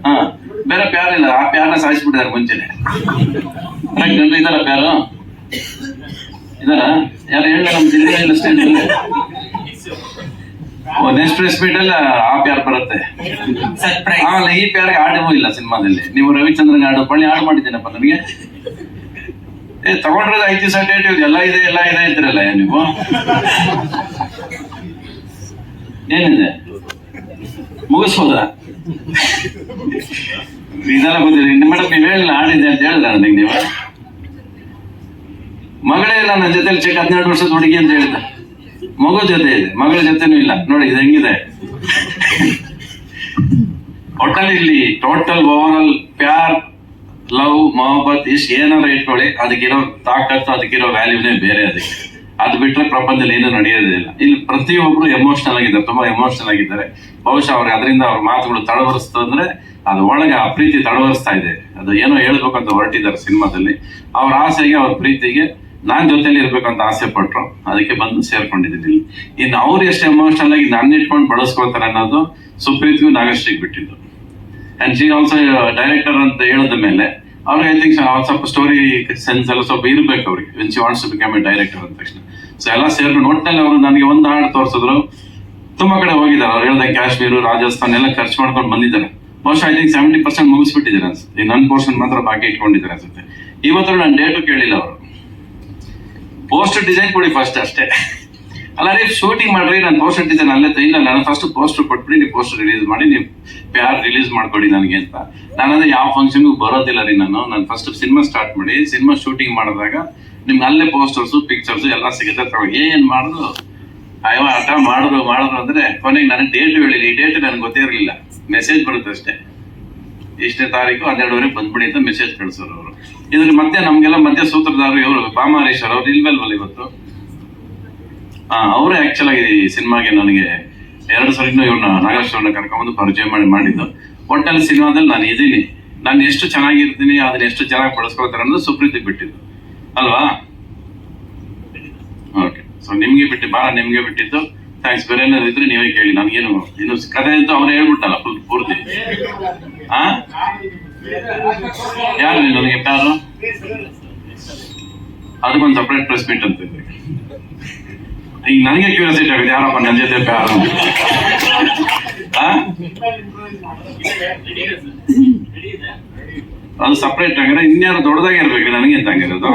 Speaker 6: ಹಾ, ಬೇರೆ ಪ್ಯಾರ್ ಇಲ್ಲ, ಆ ಪ್ಯಾರ್ನ ಸಾಯಿಸ್ಬಿಟ್ಟಿದ್ದಾರೆ ಮುಂಚೆನೆ. ಇದಾರ ಪ್ಯಾರು ಇದಾರ ಯಾರು ಹೇಳ ನಮ್ಮ ಜಿಲ್ಲೆ ಇಲ್ಲ ಸ್ಟೇಟ್ ನೆಕ್ಸ್ಟ್ ಪ್ರೆಸ್ ಮೀಟ್ ಅಲ್ಲಿ ಆ ಪ್ಯಾರ್ ಬರುತ್ತೆ.
Speaker 7: ಸರ್ಪ್ರೈಸ್.
Speaker 6: ಆಮೇಲೆ ಈ ಪ್ಯಾರ್ಗೆ ಆಡವೂ ಇಲ್ಲ ಸಿನಿಮಾದಲ್ಲಿ. ನೀವು ರವಿಚಂದ್ರನ್ ಹಾಡು ಮಾಡಿದ್ದೀನಪ್ಪ ನನಗೆ. ತಗೊಂಡ್ರೆ 5 ದಿವಸ ಡೇಟ್ ಎಲ್ಲ ಇದೆ ಅಂತಿರಲ್ಲ ನೀವು. ಏನಿದೆ ಮುಗಿಸ್ಬೋದಾ? ಇದೆಲ್ಲ ಗೊತ್ತಿದೆ ಮೇಡಮ್, ನೀವು ಹೇಳಿಲ್ಲ ಆಡಿದೆ ಅಂತ ಹೇಳಿದ್ರೆ ನನಗೆ. ನೀವು ಮಗಳೇ ಇಲ್ಲ ನನ್ನ ಜೊತೆಲಿ 12 ವರ್ಷದ ಹುಡುಗಿ ಅಂತ ಹೇಳಿದ. ಮಗು ಜೊತೆ ಇದೆ, ಮಗಳ ಜೊತೆನೂ ಇಲ್ಲ. ನೋಡಿ ಇದು ಹೆಂಗಿದೆ. ಒಟ್ಟಲ್ಲಿ ಇಲ್ಲಿ ಟೋಟಲ್ ಓವರ್ ಆಲ್ ಪ್ಯಾರ್, ಲವ್, ಮೊಹಬ್ಬತ್ ಇಷ್ಟು ಏನಾರ ಇಟ್ಕೊಳ್ಳಿ, ಅದಕ್ಕಿರೋ ತಾಕತ್ತು, ಅದಕ್ಕಿರೋ ವ್ಯಾಲ್ಯೂನೇ ಬೇರೆ. ಅದು ಬಿಟ್ರೆ ಪ್ರಪಂಚದಲ್ಲಿ ಏನು ನಡೆಯೋದೇ ಇಲ್ಲ. ಇಲ್ಲಿ ಪ್ರತಿಯೊಬ್ರು ಎಮೋಷನಲ್ ಆಗಿದ್ದಾರೆ, ತುಂಬಾ ಎಮೋಷನಲ್ ಆಗಿದ್ದಾರೆ. ಬಹುಶಃ ಅವ್ರಿಗೆ ಅದರಿಂದ ಅವ್ರ ಮಾತುಗಳು ತಡವರಿಸ್ತಂದ್ರೆ ಅದು ಒಳಗೆ ಆ ಪ್ರೀತಿ ತಡವರಿಸ್ತಾ ಇದೆ. ಅದು ಏನೋ ಹೇಳ್ಬೇಕು ಅಂತ ಹೊರಟಿದ್ದಾರೆ ಸಿನಿಮಾದಲ್ಲಿ. ಅವ್ರ ಆಸೆಗೆ, ಅವ್ರ ಪ್ರೀತಿಗೆ ನಾನ್ ಜೊತೆಲಿ ಇರ್ಬೇಕಂತ ಆಸೆ ಪಟ್ರು, ಅದಕ್ಕೆ ಬಂದು ಸೇರ್ಕೊಂಡಿದ್ದೀನಿ. ಇನ್ನು ಅವ್ರು ಎಷ್ಟು ಎಮೋಷನಲ್ ಆಗಿ ನನ್ನ ಇಟ್ಕೊಂಡು ಬಳಸ್ಕೊಳ್ತಾರೆ ಅನ್ನೋದು ಸುಪ್ರೀತ್ಗೂ ನಾಗಶ್ರೀಗೆ ಬಿಟ್ಟಿದ್ದು. ಅಂಡ್ ಶಿ ಆಲ್ಸೋ ಡೈರೆಕ್ಟರ್ ಅಂತ ಹೇಳಿದ ಮೇಲೆ ಅವ್ರಿಗೆ ಐ ಥಿಂಕ್ ಸ್ವಲ್ಪ ಸ್ಟೋರಿ ಸೆನ್ಸ್ ಎಲ್ಲ ಸ್ವಲ್ಪ ಇರ್ಬೇಕು ಅವ್ರಿಗೆ, when she wants to become a director ಅಂದ ತಕ್ಷಣ. ಸೊ ಎಲ್ಲ ಸೇರ್ಕೊಂಡು ಒಟ್ಟಿನಲ್ಲಿ ಅವರು ನನಗೆ ಒಂದು ಹಾಡು ತೋರಿಸಿದ್ರು. ತುಂಬಾ ಕಡೆ ಹೋಗಿದ್ದಾರೆ ಅವ್ರು, ಹೇಳ್ದಂಗೆ ಕಾಶ್ಮೀರ, ರಾಜಸ್ಥಾನ್ ಎಲ್ಲ ಖರ್ಚು ಮಾಡ್ಕೊಂಡು ಬಂದಿದ್ದಾರೆ. ಬಹುಶಃ ಐ ಥಿಂಕ್ 70% ಮುಗಿಸ್ಬಿಟ್ಟಿದ್ದಾರೆ ಅನ್ಸುತ್ತೆ. ಈ ನನ್ನ ಪೋರ್ಷನ್ ಮಾತ್ರ ಬಾಕಿ ಇಟ್ಕೊಂಡಿದ್ದಾರೆ ಅನ್ಸುತ್ತೆ. ಇವತ್ತು ನಾನು ಡೇಟು ಕೇಳಿಲ್ಲ ಅವರು. ಪೋಸ್ಟರ್ ಡಿಸೈನ್ ಕೊಡಿ ಫಸ್ಟ್ ಅಷ್ಟೇ. ಅಲ್ಲ ರೀ ಶೂಟಿಂಗ್ ಮಾಡ್ರಿ, ನಾನು ಪೋಸ್ಟರ್ ಡಿಸೈನ್ ಅಲ್ಲೇ ಇಲ್ಲ, ನಾನು ಫಸ್ಟ್ ಪೋಸ್ಟರ್ ಕೊಟ್ಬಿಡಿ, ನೀವು ಪೋಸ್ಟರ್ ರಿಲೀಸ್ ಮಾಡಿ, ನೀವು ಪ್ಯಾರ್ ರಿಲೀಸ್ ಮಾಡ್ಕೊಡಿ ನನಗೆ ಅಂತ. ನಾನಂದ್ರೆ ಯಾವ ಫಂಕ್ಷನ್ಗೂ ಬರೋದಿಲ್ಲ ರೀ, ನಾನು ಫಸ್ಟ್ ಸಿನಿಮಾ ಸ್ಟಾರ್ಟ್ ಮಾಡಿ, ಸಿನಿಮಾ ಶೂಟಿಂಗ್ ಮಾಡಿದಾಗ ನಿಮ್ಗೆ ಅಲ್ಲೇ ಪೋಸ್ಟರ್ಸು, ಪಿಕ್ಚರ್ಸು ಎಲ್ಲ ಸಿಗುತ್ತೆ. ಏನ್ ಮಾಡಿದ್ರು ಅಯ್ಯೋ ಆಟ ಮಾಡಿದ್ರು ಅಂದ್ರೆ ಕೊನೆಗೆ ನನಗೆ ಡೇಟ್ ಹೇಳಿಲ್ಲ. ಈ ಡೇಟ್ ನನಗೆ ಗೊತ್ತೇ ಇರಲಿಲ್ಲ, ಮೆಸೇಜ್ ಬರುತ್ತೆ ಅಷ್ಟೇ, ಇಷ್ಟನೇ ತಾರೀಕು 12ವರೆಗೆ ಬಂದ್ಬಿಡಿ ಅಂತ ಮೆಸೇಜ್ ಕಳ್ಸೋರು ಅವರು. ಇದ್ರ ಮಧ್ಯೆ ನಮ್ಗೆಲ್ಲ ಮಧ್ಯ ಸೂತ್ರಧಾರರು ಇವರು ಬಾಮಾರೀಶ್ವರ್ ಅವ್ರು ಇಲ್ವಲ್ವಲ್ಲ ಇವತ್ತು. ಅವರೇ ಆಕ್ಚುಲ್ ಆಗಿ ಈ ಸಿನಿಮಾಗೆ ನನಗೆ 2 ಸಲ ಇವ್ರನ್ನ ನಾಗೇಶ್ವರನ್ನ ಕರ್ಕೊಂಡ್ಬಂದು ಪರಿಚಯ ಮಾಡಿದ್ದು. ಒಟ್ಟಲ್ಲಿ ಸಿನಿಮಾದಲ್ಲಿ ನಾನು ಇದೀನಿ, ನಾನು ಎಷ್ಟು ಚೆನ್ನಾಗಿರ್ತೀನಿ, ಅದನ್ನ ಎಷ್ಟು ಚೆನ್ನಾಗಿ ಬಳಸ್ಕೊಳ್ತಾರೆ ಅನ್ನೋದು ಸುಪ್ರೀತಿಗೆ ಬಿಟ್ಟಿದ್ದು ಅಲ್ವಾ. ಓಕೆ, ಸೊ ನಿಮ್ಗೆ ಬಿಟ್ಟಿದ್ದು. ಥ್ಯಾಂಕ್ಸ್. ಬೇರೆ ಏನಾದ್ರು ಇದ್ರೆ ನೀವೇ ಕೇಳಿ, ನನಗೇನು ಇನ್ನು ಕಥೆ ಇದ್ದು ಅವ್ರು ಹೇಳ್ಬಿಟ್ಟಲ್ಲ ಪೂರ್ತಿ. ಯಾರು ನನಗೆ ಪ್ಯಾರು, ಅದಕ್ಕೊಂದು ಸಪ್ರೇಟ್ ಪ್ರೆಸ್ ಮೀಟ್ ಅಂತ ಇದೆ. ಈಗ ನನಗೆ ಕ್ಯೂರಿಯಾಸಿಟಿ ಆಗುತ್ತೆ, ಯಾರಪ್ಪ ನನ್ನ ಜೊತೆ ಪ್ಯಾರು. ಅದು ಸಪ್ರೇಟ್ ಆಗಿದ್ರೆ ಇನ್ಯಾರು ದೊಡ್ಡದಾಗಿ ಇರ್ಬೇಕು ನನಗೆ ಅಂತ ಹಂಗಿರೋದು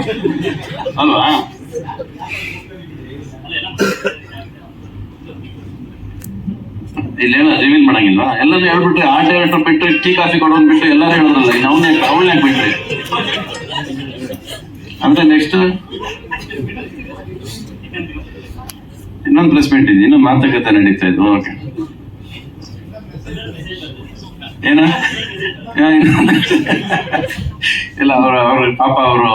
Speaker 6: ಅಲ್ವಾ. ಇಲ್ಲೇನ ರಿವೀಲ್ ಮಾಡಂಗಿಲ್ವಾ? ಎಲ್ಲರೂ ಹೇಳ್ಬಿಟ್ರೆ ಆ ಡೈರೆಕ್ಟರ್ ಬಿಟ್ಟು ಟೀ ಕಾಫಿ ಕೊಡೋನ್ ಬಿಟ್ಟು ಎಲ್ಲರೂ ಹೇಳೋದ್ರಲ್ಲ, ಇನ್ನು ಅವಳನ್ಯಾಗ ಬಿಟ್ರಿ ಅಂದ್ರೆ ನೆಕ್ಸ್ಟ್ ಇನ್ನೊಂದು ಪ್ಲೇಸ್ಮೆಂಟ್ ಇದೆ, ಇನ್ನೊಂದು ಮಾತುಕತೆ ನಡೀತಾ ಇದ್ವು. ಓಕೆ, ಏನ ಇಲ್ಲ ಅವ್ರ ಪಾಪ ಅವರು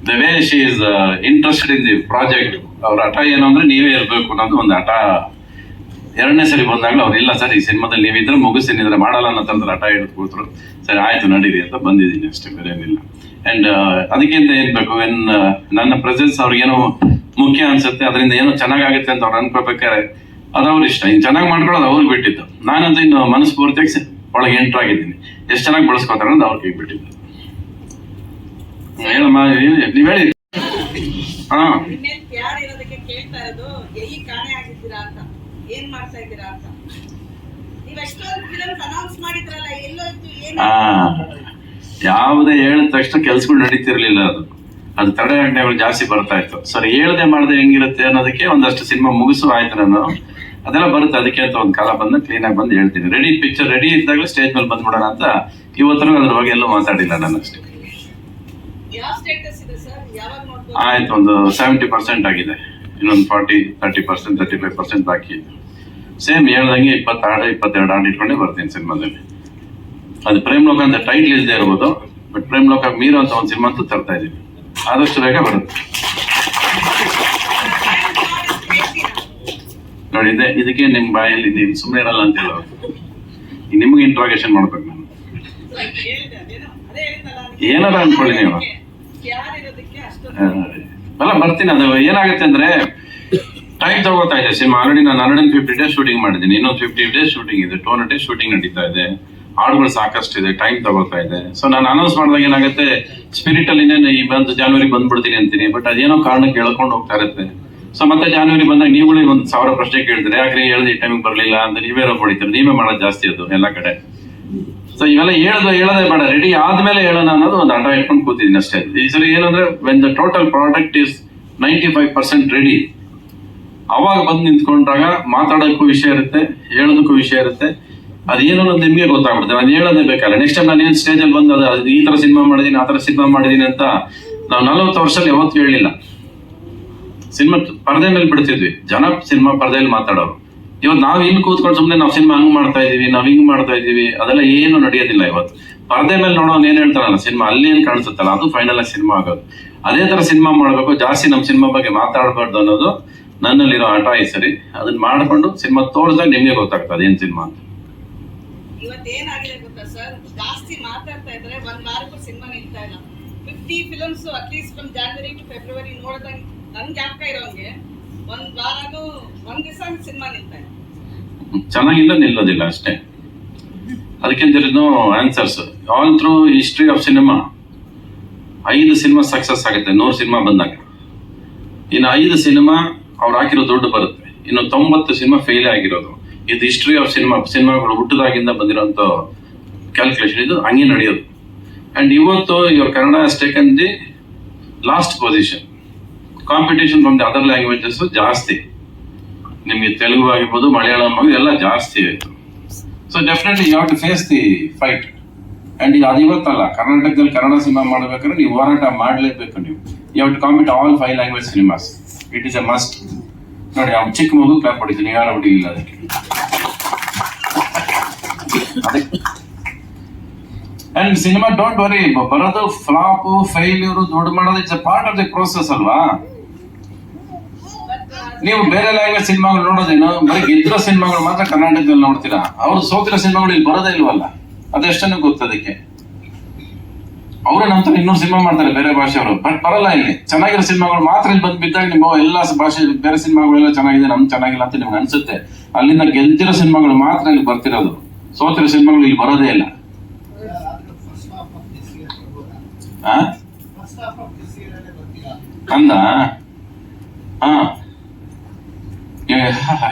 Speaker 6: the way she is interested in the project. ಅವ್ರ ಹಠ ಏನು ಅಂದ್ರೆ ನೀವೇ ಇರ್ಬೇಕು ಅನ್ನೋದು ಒಂದು ಹಠ. 2ನೇ ಸರಿ ಬಂದಾಗಲೂ ಅವ್ರು ಇಲ್ಲ ಸರ್ ಈ ಸಿನಿಮಾದಲ್ಲಿ ನೀವಿದ್ರೆ ಮುಗಿಸ್ತೀನಿ ಇದ್ರೆ ಮಾಡಲ್ಲ ಅನ್ನೋ ತಂದ್ರೆ ಹಠ ಹಿಡಿದು ಕೂತ್ರು. ಸರಿ ಆಯ್ತು ನಡೀರಿ ಅಂತ ಬಂದಿದ್ದೀನಿ ಅಷ್ಟೇ, ಬೇರೆ ಏನಿಲ್ಲ. ಅಂಡ್ ಅದಕ್ಕಿಂತ ಏನ್ ಬೇಕು, ನನ್ನ ಪ್ರೆಸೆನ್ಸ್ ಅವ್ರಿಗೇನೋ ಮುಖ್ಯ ಅನ್ಸುತ್ತೆ, ಅದರಿಂದ ಏನೋ ಚೆನ್ನಾಗಾಗುತ್ತೆ ಅಂತ ಅವ್ರು ಅನ್ಕೋಬೇಕಾದ್ರೆ ಅದವ್ರ ಇಷ್ಟ. ಇನ್ನು ಚೆನ್ನಾಗಿ ಮಾಡ್ಕೊಳ್ಳೋದು ಅವ್ರಿಗೆ ಬಿಟ್ಟಿದ್ದು. ನಾನಂತೂ ಇನ್ನು ಮನಸ್ಫೂರ್ತಿಯಾಗಿ ಒಳಗೆ ಎಂಟ್ರ್ ಆಗಿದ್ದೀನಿ, ಎಷ್ಟು ಚೆನ್ನಾಗಿ ಬಳಸ್ಕೊತಾರೆ ಅಂತ ಅವ್ರಿಗೆ ಬಿಟ್ಟಿದ್ದು. ಹೇಳಮ್ಮ, ನೀವ್ ಹೇಳಿ.
Speaker 8: ಇನ್ನೇನ್ ಪ್ಯಾರ್ ಇರೋದಕ್ಕೆ ಕೇಳ್ತಾ ಇರೋದು, ಎಲ್ಲಿ ಕಾಣೆ ಆಗಿದ್ದೀರಾ ಅಂತ, ಏನ್ ಮಾಡ್ತಾ ಇದ್ದೀರಾ ಅಂತ. ನೀವ್ ಎಷ್ಟೊಂದು ಫಿಲಮ್ಸ್ ಅನೌನ್ಸ್ ಮಾಡಿದ್ರಲ್ಲ, ಎಲ್ಲೋಯ್ತು ಏನು?
Speaker 6: ಯಾವುದೇ ಹೇಳಿದ ತಕ್ಷಣ ಕೆಲ್ಸಗಳು ನಡೀತಿರ್ಲಿಲ್ಲ. ಅದು ತಡೆಯಾಜ್ಞೆಗಳು ಜಾಸ್ತಿ ಬರ್ತಾ ಇತ್ತು. ಸರ್ ಹೇಳ್ದೆ ಮಾಡ್ದೆ ಹೆಂಗಿರುತ್ತೆ ಅನ್ನೋದಕ್ಕೆ ಒಂದಷ್ಟು ಸಿನಿಮಾ ಮುಗಿಸು ಆಯ್ತು. ನಾನು ಅದೆಲ್ಲ ಬರುತ್ತೆ, ಅದಕ್ಕೆ ಅಂತ ಒಂದು ಕಾಲ ಬಂದು ಕ್ಲೀನ್ ಆಗಿ ಬಂದು ಹೇಳ್ತೀನಿ. ರೆಡಿ ಪಿಕ್ಚರ್ ರೆಡಿ ಇದ್ದಾಗಲೇ ಸ್ಟೇಜ್ ಮೇಲೆ ಬಂದ್ಬಿಡೋಣ ಅಂತ. ಇವತ್ತರೂ ಅದ್ರ ಬಗ್ಗೆ ಎಲ್ಲೂ ಮಾತಾಡಿಲ್ಲ ನಾನು ಅಷ್ಟೇ.
Speaker 8: ಯಾವ ಸ್ಟೇಟಸ್ ಇದೆ ಸರ್? ಯಾವಾಗ ನೋಡ್ಬೋದು?
Speaker 6: ಆಯ್ತು, ಒಂದು 70% ಆಗಿದೆ. ಇನ್ನೊಂದು 30% 35% ಬಾಕಿ ಇದೆ. ಸೇಮ್ ಹೇಳ್ದಂಗೆ 20 ಹಾಡು 22 ಹಾಡು ಇಟ್ಕೊಂಡೇ ಬರ್ತೀನಿ ಸಿನಿಮಾದಲ್ಲಿ. ಅದು ಪ್ರೇಮ್ ಲೋಕ ಅಂತ ಟೈಟ್ಲ್ ಇಲ್ಲದೆ ಇರ್ಬೋದು, ಬಟ್ ಪ್ರೇಮ್ ಲೋಕ ಮೀರೋ ಅಂತ ಒಂದು ಸಿನಿಮಾ ಅಂತೂ ತರ್ತಾ ಇದೀವಿ. ಆದಷ್ಟು ಬೇಗ ಬರುತ್ತೆ ನೋಡಿ. ಇದಕ್ಕೆ ನಿಮ್ ಬಾಯಲ್ಲಿ ನೀವು ಸುಮ್ಮನೆ ಇರಲ್ಲ ಅಂತ ಹೇಳೋರು. ನಿಮ್ಗೆ ಇಂಟ್ರಾಗೇಷನ್ ಮಾಡ್ಬೇಕು ನಾನು. ಏನಾರ ಅನ್ಕೊಳ್ಳಿ ನೀವು. ಅಲ್ಲ ಬರ್ತೀನಿ. ಅದು ಏನಾಗುತ್ತೆ ಅಂದ್ರೆ ಟೈಮ್ ತಗೋತಾ ಇದೆ ಸಿನಿಮಾ. ಆಲ್ರೆಡಿ ನಾನು 150 days ಶೂಟಿಂಗ್ ಮಾಡಿದ್ದೀನಿ. ಇನ್ನೊಂದು 50 days ಶೂಟಿಂಗ್ ಇದೆ. 200 days ಶೂಟಿಂಗ್ ನಡೀತಾ ಇದೆ. ಹಾಡುಗಳು ಸಾಕಷ್ಟಿದೆ, ಟೈಮ್ ತಗೋತಾ ಇದೆ. ಸೊ ನಾನು ಅನೌನ್ಸ್ ಮಾಡಿದಾಗ ಏನಾಗುತ್ತೆ, ಸ್ಪಿರಿಟ್ ಅಲ್ಲಿ ಈ ಬಂದು ಜಾನ್ವರಿ ಬಂದ್ಬಿಡ್ತೀನಿ ಅಂತೀನಿ, ಬಟ್ ಅದೇನೋ ಕಾರಣಕ್ಕೆ ಹೇಳ್ಕೊಂಡು ಹೋಗ್ತಾ ಇರುತ್ತೆ. ಸೊ ಮತ್ತೆ ಜಾನ್ವರಿ ಬಂದಾಗ ನೀವುಗಳೇ 1000 ಪ್ರಶ್ನೆ ಕೇಳ್ತಾರೆ, ಯಾಕ್ರಿ ಹೇಳ್ದೆ ಈ ಟೈಮಿಗೆ ಬರಲಿಲ್ಲ ಅಂತ ನೀವೇ ಹೊಡಿತಾರೆ. ನೀವೇ ಮಾಡೋದು ಜಾಸ್ತಿ ಅದು ಎಲ್ಲ ಕಡೆ. ಸೊ ಇವೆಲ್ಲ ಹೇಳೋದೇ ಬೇಡ, ರೆಡಿ ಆದ್ಮೇಲೆ ಹೇಳೋಣ ಅನ್ನೋದು ಒಂದು ಆಟ ಇಟ್ಕೊಂಡು ಕೂತಿದ್ದೀನಿ ಅಷ್ಟೇ. ಈ ಸರಿ ಏನಂದ್ರೆ when the total product is 95% ready, ಅವಾಗ ಬಂದು ನಿಂತ್ಕೊಂಡಾಗ ಮಾತಾಡೋಕ್ಕೂ ವಿಷಯ ಇರುತ್ತೆ, ಹೇಳೋದಕ್ಕೂ ವಿಷಯ ಇರುತ್ತೆ. ಅದೇನೋ ನಿಮ್ಗೆ ಗೊತ್ತಾಗ್ಬಿಡುತ್ತೆ. ನಾನು ಹೇಳೋದೇ ಬೇಕಲ್ಲ. ನೆಕ್ಸ್ಟ್ ಟೈಮ್ ನಾನು ಏನ್ ಸ್ಟೇಜಲ್ಲಿ ಬಂದು ಅದು ಈ ತರ ಸಿನಿಮಾ ಮಾಡಿದೀನಿ, ಆ ತರ ಸಿನಿಮಾ ಮಾಡಿದೀನಿ ಅಂತ ನಾವು 40 ವರ್ಷದಲ್ಲಿ ಯಾವತ್ತೂ ಹೇಳಿಲ್ಲ. ಸಿನಿಮಾ ಪರದೆ ಮೇಲೆ ಬಿಡ್ತಿದ್ವಿ, ಜನ ಸಿನಿಮಾ ಪರದೆಯಲ್ಲಿ ಮಾತಾಡೋರು. ಇವತ್ತು ನಾವು ಇಲ್ಲಿ ಕೂತ್ಕೊಂಡು ಸುಮ್ಮನೆ ನಾವು ಸಿನಿಮಾ ಹಂಗ್ ಮಾಡ್ತಾ ಇದೀವಿ, ನಾವ್ ಹಿಂಗ್ ಮಾಡ್ತಾ ಇದೀವಿ, ಅದೆಲ್ಲ ಏನು ನಡೆಯೋದಿಲ್ಲ. ಇವತ್ತು ಪರದೆ ಮೇಲೆ ನೋಡೋನ್ ಏನ್ ಹೇಳ್ತಾರಲ್ಲ, ಸಿನಿಮಾ ಅಲ್ಲಿ ಏನ್ ಕಾಣಿಸುತ್ತಲ್ಲ ಅದು ಫೈನಲ್ ಆಗಿ ಸಿನಿಮಾ ಆಗೋದು. ಅದೇ ತರ ಸಿನಿಮಾ ಮಾಡ್ಬೇಕು, ಜಾಸ್ತಿ ನಮ್ ಸಿನಿಮಾ ಬಗ್ಗೆ ಮಾತಾಡಬಾರ್ದು ಅನ್ನೋದು ನನ್ನಲ್ಲಿರೋ ಆಟ. ಈ ಸರಿ ಅದನ್ನ ಮಾಡ್ಕೊಂಡು ಸಿನಿಮಾ ತೋರಿಸಿದಾಗ ನಿಮ್ಗೆ ಗೊತ್ತಾಗ್ತದೆ ಏನ್ ಸಿನಿಮಾ ಅಂತ.
Speaker 8: ಇವತ್ತೇನಾಗಿದೆ ಗೊತ್ತಾ ಸರ್, ಜಾಸ್ತಿ ಮಾತಾಡ್ತಾ ಇದ್ರೆ ಒಂದ್ ವಾರಕ್ಕೂ ಸಿನಿಮಾ ನಿಲ್ತಾ ಇಲ್ಲ. 50 films at least from January to February ನೋಡಿದಂಗೆ ನನ್ ಜ್ಞಾಪಕ ಇರೋಂಗೆ ಒಂದ್ ವಾರನೂ ಒಂದ್ ದಿವಸ ಸಿನಿಮಾ ನಿಲ್ತಾ ಇಲ್ಲ.
Speaker 6: ಚೆನ್ನಾಗಿಲ್ಲ, ನಿಲ್ಲೋದಿಲ್ಲ ಅಷ್ಟೇ. ಅದಕ್ಕೆ no answers. All through history of cinema 5 cinema success ಆಗುತ್ತೆ 100 ಸಿನಿಮಾ ಬಂದಾಗ. ಇನ್ನು 5 ಸಿನಿಮಾ ಅವ್ರು ಹಾಕಿರೋ ದುಡ್ಡು ಬರುತ್ತೆ. ಇನ್ನು 90 ಸಿನಿಮಾ ಫೇಲ್ ಆಗಿರೋದು. ಇದು ಹಿಸ್ಟ್ರಿ ಆಫ್ ಸಿನಿಮಾಗಳು ಹುಟ್ಟದಾಗಿಂದ ಬಂದಿರೋಂಥ ಕ್ಯಾಲ್ಕುಲೇಷನ್. ಇದು ಹಂಗೆ ನಡೆಯೋದು. ಅಂಡ್ ಇವತ್ತು your Kannada has taken the last position. Competition from the other languages ಜಾಸ್ತಿ. ನಿಮಗೆ ತೆಲುಗು ಆಗಿರ್ಬೋದು, ಮಲಯಾಳಂ ಆಗಿರ್ಬೋದು, ಎಲ್ಲ ಜಾಸ್ತಿ ಆಯಿತು. So definitely you have to face the fight. And ಅದು ಇವತ್ತಲ್ಲ, ಕರ್ನಾಟಕದಲ್ಲಿ ಕನ್ನಡ ಸಿನಿಮಾ ಮಾಡಬೇಕಾದ್ರೆ ನೀವು ಹೋರಾಟ ಮಾಡಲೇಬೇಕು. ನೀವು you have to compete all 5 language cinemas. It is a must. ನೋಡಿ, ಅವ್ನು ಚಿಕ್ಕ ಮಗು ಕ್ಲಾಪ್ ಹೊಡಿತೀನಿ, ಯಾರು ಹೊಡಿಲಿಲ್ಲ ಅದಕ್ಕೆ. ಅಂಡ್ ಸಿನಿಮಾ ಡೋಂಟ್ ವರಿ, ಬರೋದು ಫ್ಲಾಪ್ ಫೇಲ್ಯೂರ್ ದುಡ್ಡು ಮಾಡೋದು it's a part of the process ಅಲ್ವಾ. ನೀವು ಬೇರೆ ಲ್ಯಾಂಗ್ವೇಜ್ ಸಿನಿಮಾಗಳು ನೋಡೋದೇನು, ಬರೀ ಗೆದ್ದಿರೋ ಸಿನಿಮಾಗಳು ಮಾತ್ರ ಕರ್ನಾಟಕದಲ್ಲಿ ನೋಡ್ತೀರಾ. ಅವ್ರು ಸೋತಿರೋ ಸಿನಿಮಾಗಳು ಇಲ್ಲಿ ಬರೋದೇ ಇಲ್ವಲ್ಲ, ಅದೆಷ್ಟನ್ನು ಗೊತ್ತದಕ್ಕೆ. ಅವರು ನಂತರ 200 ಸಿನಿಮಾ ಮಾಡ್ತಾರೆ ಬೇರೆ ಭಾಷೆಯವರು, ಬಟ್ ಬರಲ್ಲ ಇಲ್ಲಿ. ಚೆನ್ನಾಗಿರೋ ಸಿನಿಮಾಗಳು ಮಾತ್ರ ಇಲ್ಲಿ ಬಂದು ಬಿದ್ದಾಗ ನಿಮ್ಮ ಎಲ್ಲ ಭಾಷೆ ಬೇರೆ ಸಿನಿಮಾಗಳೆಲ್ಲ ಚೆನ್ನಾಗಿದೆ, ನಮ್ಗೆ ಚೆನ್ನಾಗಿಲ್ಲ ಅಂತ ನಿಮ್ಗೆ ಅನ್ಸುತ್ತೆ. ಅಲ್ಲಿಂದ ಗೆದ್ದಿರೋ ಸಿನಿಮಾಗಳು ಮಾತ್ರ ಇಲ್ಲಿ ಬರ್ತಿರೋದು, ಸೋತಿರೋ ಸಿನಿಮಾಗಳು ಇಲ್ಲಿ ಬರೋದೇ ಇಲ್ಲ. ಅಂದ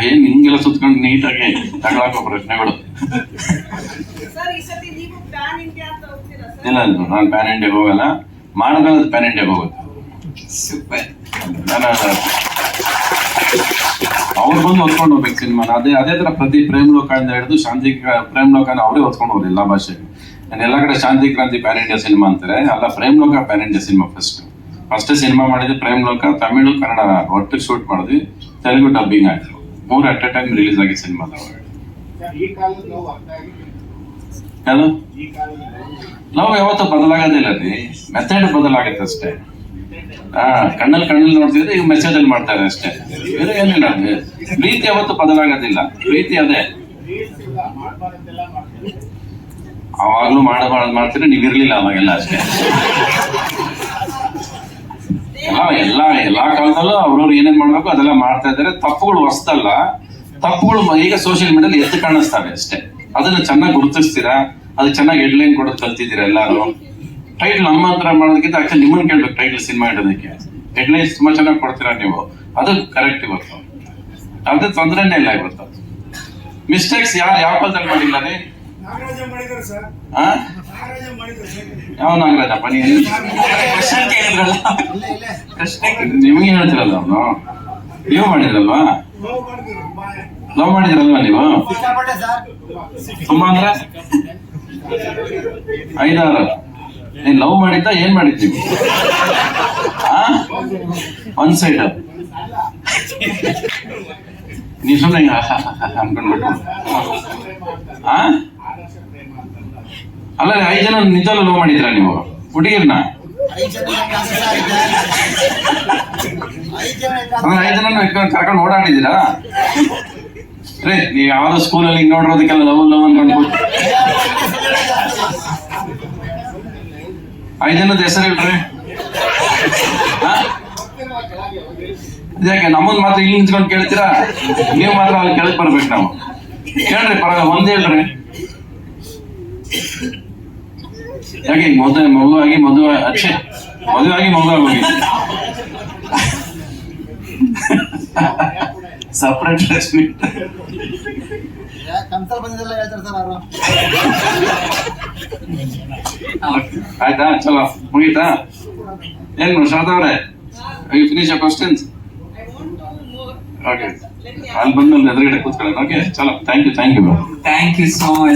Speaker 6: ಏನ್ ಹಿಂಗೆಲ್ಲ ಸುತ್ಕೊಂಡು ನೀಟಾಗಿ ತಗೊಳಕೋ ಪ್ರಶ್ನೆಗಳು. ಇಲ್ಲ, ನಾನು ಪ್ಯಾನ್ ಇಂಡಿಯಾಗೆ ಹೋಗಲ್ಲ. ಮಾಡಿದ್ರೆ ಅದು ಪ್ಯಾನ್ ಇಂಡಿಯಾಗೆ ಹೋಗುತ್ತೆ. ಅವ್ರು ಬಂದು ಹೊತ್ಕೊಂಡು ಹೋಗ್ಬೇಕು ಸಿನಿಮಾನ. ಅದೇ ತರ ಪ್ರತಿ ಪ್ರೇಮ್ ಲೋಕ ಅಂತ ಹಿಡಿದು ಶಾಂತಿ ಪ್ರೇಮ್ ಲೋಕನ ಅವರೇ ಹೊತ್ಕೊಂಡು ಹೋಗ್ರಿ ಎಲ್ಲ ಭಾಷೆಗೆ. ನಾನು ಎಲ್ಲ ಕಡೆ ಶಾಂತಿ ಕ್ರಾಂತಿ ಪ್ಯಾನ್ ಇಂಡಿಯಾ ಸಿನಿಮಾ ಅಂತಾರೆ, ಅಲ್ಲ ಪ್ರೇಮ್ ಲೋಕ PAN India cinema. First cinema ಮಾಡಿದ್ವಿ ಪ್ರೇಮ್ ಲೋಕ, ತಮಿಳು ಕನ್ನಡ ಒಟ್ಟಿಗೆ ಶೂಟ್ ಮಾಡಿದ್ವಿ, ತೆಲುಗು ಡಬ್ಬಿಂಗ್ ಆಯ್ತು. 3 ಅಟ್ ಎ ಟೈಮ್ ರಿಲೀಸ್ ಆಗಿದ್ದ ಸಿನಿಮಾ. ನಾವು ಯಾವತ್ತೂ ಬದಲಾಗೋದಿಲ್ಲ ರೀ, ಮೆಥಡ್ ಬದಲಾಗುತ್ತೆ ಅಷ್ಟೇ. ಕಣ್ಣಲ್ಲಿ ನೋಡ್ತಿದ್ರೆ ಈಗ ಮೆಸೇಜ್ ಅಲ್ಲಿ ಮಾಡ್ತಾರೆ ಅಷ್ಟೇ, ಬೇರೆ ಏನಿಲ್ಲ. ಪ್ರೀತಿ ಯಾವತ್ತೂ ಬದಲಾಗೋದಿಲ್ಲ, ಪ್ರೀತಿ ಅದೇ. ಅವಾಗ್ಲೂ ಮಾಡ್ತೀರಿ, ನೀವ್ ಇರ್ಲಿಲ್ಲ ಅವಾಗೆಲ್ಲ ಅಷ್ಟೇ. ಎಲ್ಲಾ ಕಾಲದಲ್ಲೂ ಅವ್ರವ್ರು ಏನೇನ್ ಮಾಡ್ಬೇಕು ಅದೆಲ್ಲ ಮಾಡ್ತಾ ಇದ್ದಾರೆ. ತಪ್ಪುಗಳು ಹೊಸದಲ್ಲ, ತಪ್ಪುಗಳು ಈಗ ಸೋಷಿಯಲ್ ಮೀಡಿಯಾದಲ್ಲಿ ಎದ್ದು ಕಾಣಿಸ್ತವೆ ಅಷ್ಟೇ. ಅದನ್ನ ಚೆನ್ನಾಗಿ ಗುರುತಿಸ್ತೀರಾ, ಅದು ಚೆನ್ನಾಗಿ ಹೆಡ್ಲೈನ್ ಕೊಡೋದು ಕಲ್ತಿದ್ದೀರಾ ಎಲ್ಲಾರು. ಟೈಟ್ಲ್ ನಮ್ಮ ಹತ್ರ ಮಾಡೋದಕ್ಕಿಂತ ಆಕ್ಚುಲಿ ನಿಮ್ಮನ್ನ ಕೇಳ್ಬೇಕು ಟೈಟ್ಲ್ ಸಿನಿಮಾ ಇಡೋದಕ್ಕೆ. ಹೆಡ್ಲೈನ್ಸ್ ತುಂಬಾ ಚೆನ್ನಾಗಿ ಕೊಡ್ತೀರಾ ನೀವು, ಅದು ಕರೆಕ್ಟ್. ಇವತ್ತು ಅದೇ ತೊಂದರೆನೇ ಇಲ್ಲ. ಇವತ್ತು ಮಿಸ್ಟೇಕ್ಸ್ ಯಾವ ಕಾಲದಲ್ಲಿ ಮಾಡಿಲ್ಲ ರೀ. ಯಾವ ನಾಗರಾಜಪ್ಪ ನೀನು
Speaker 7: ಕ್ವಶನ್ ಕೇಳಿದ್ರಲ್ಲ ಪ್ರಶ್ನೆ
Speaker 6: ನಿಮಗೆ ಹೇಳ್ತಿರಲ್ಲ ಅವನು ನೀವು ಮಾಡಿದ್ರಲ್ವಾ ಲವ್ ಮಾಡಿದ್ರಲ್ವಾ ನೀವು ತುಂಬಾ ಅಂದ್ರೆ 5-6 ನೀನ್ ಲವ್ ಮಾಡಿದ್ದ ಏನ್ ಮಾಡಿದ್ವಿ ಒನ್ ಸೈಡ್ ನೀವು ಸುಮ್ಮನೆ ಅನ್ಕೊಂಡ್ಬಿಟ್ಟು ಅಲ್ಲ 5 ಜನ ನಿಜವಲ್ಲ ಲವ್ ಮಾಡಿದ್ರ ನೀವು ಹುಡುಗಿರ್ನ? ಅಂದ್ರೆ 5 ಜನ ಕರ್ಕೊಂಡು ಓಡಾಡಿದ್ದೀರಾ? ರೇ ನೀವ್ ಯಾವ್ದೋ ಸ್ಕೂಲಲ್ಲಿ ಹಿಂಗ್ ನೋಡಿರೋದಕ್ಕೆಲ್ಲ ಲವ್ ಲವ್ ಅನ್ಕೊಂಡು 5 ಜನದ ಹೆಸರು ಹೇಳ್ರಿ. ಯಾಕೆ ನಮ್ಮನ್ ಮಾತ್ರ ಇಲ್ಲಿ ನಿಂತ್ಕೊಂಡು ಕೇಳ್ತೀರಾ? ನೀವು ಮಾತ್ರ ಅಲ್ಲಿ ಕೆಳಗೆ ಬರ್ಬೇಕು. ನಾವು ಕೇಳ್ರಿ ಪರವಾಗಿಲ್ಲ, ಒಂದ್ ಹೇಳ್ರಿ. ಯಾಕೆ ಮಗುವಾಗಿ ಹೋಗಿ ಸಪ್ರೇಟ್ ಆಯ್ತಾ? ಚಲೋ ಮುಗೀತಾ? ಏನು ಶ್ರದ್ಧಾ ಅವ್ರೆ, finish your questions?
Speaker 8: I want to know more.
Speaker 6: Okay,
Speaker 8: Let me
Speaker 6: ಅಲ್ಲಿ ಬಂದ್ಮೇಲೆ ಎದುರುಗಡೆ ಕೂತ್ಕೊಳ್ಳೋಣ. ಓಕೆ, ಚಲೋ, thank you.
Speaker 7: Thank you so much.